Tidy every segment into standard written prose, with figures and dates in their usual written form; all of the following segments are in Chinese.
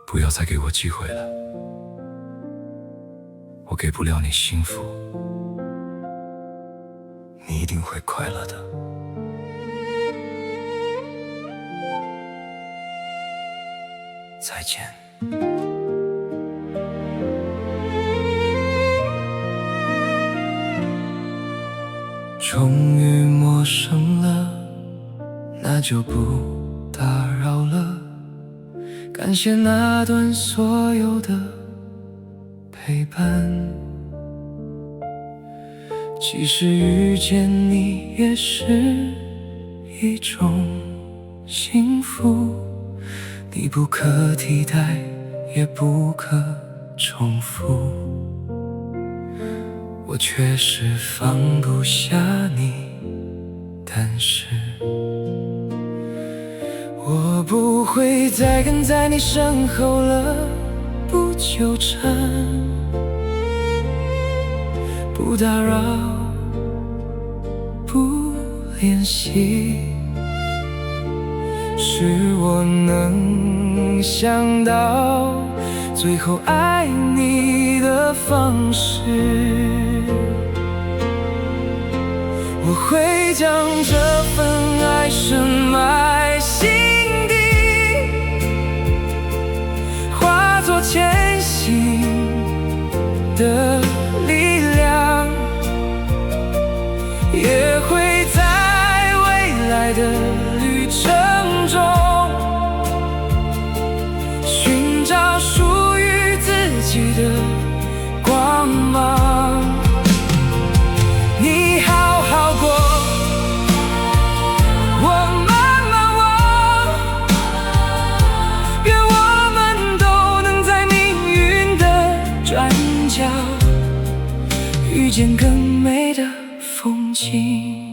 不要再给我机会了，我给不了你幸福，你一定会快乐的。再见。终于陌生了，那就不打扰了。感谢那段所有的陪伴，其实遇见你也是一种幸福，你不可替代，也不可重复，我确实放不下你，但是我不会再跟在你身后了，不纠缠，不打扰，不联系，是我能想到最后爱你的方式。我会将这份爱深埋心底，化作前行的力量，也会在未来的旅程中寻找属于自己的光芒。你好好过，我慢慢忘，愿我们都能在命运的转角遇见更美的风景。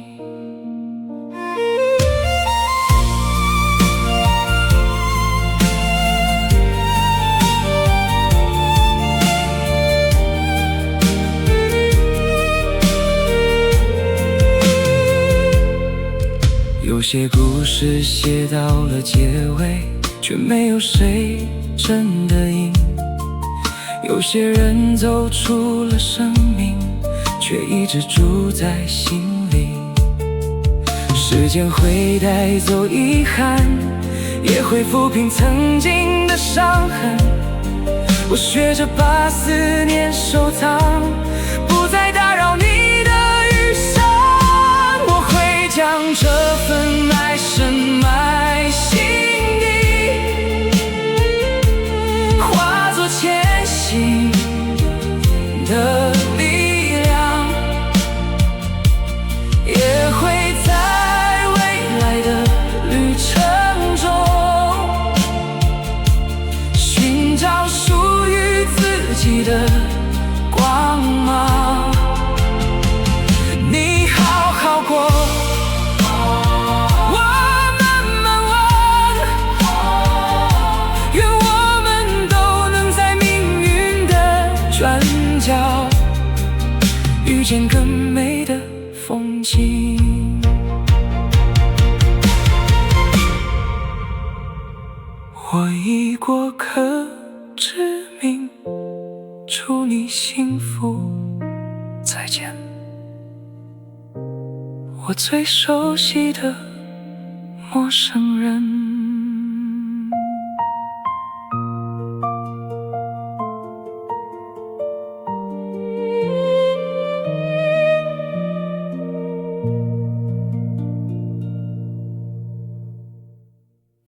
有些故事写到了结尾，却没有谁真的赢。有些人走出了生命，却一直住在心里。时间会带走遗憾，也会抚平曾经的伤痕。我学着把思念收藏，不再打扰你的余生。我会将这份爱深埋心底，化作前行的力量，也会在未来的旅程中寻找属于自己的光芒。你好好过，遇见更美的风景。我已过客之名，祝你幸福，再见。我最熟悉的陌生人。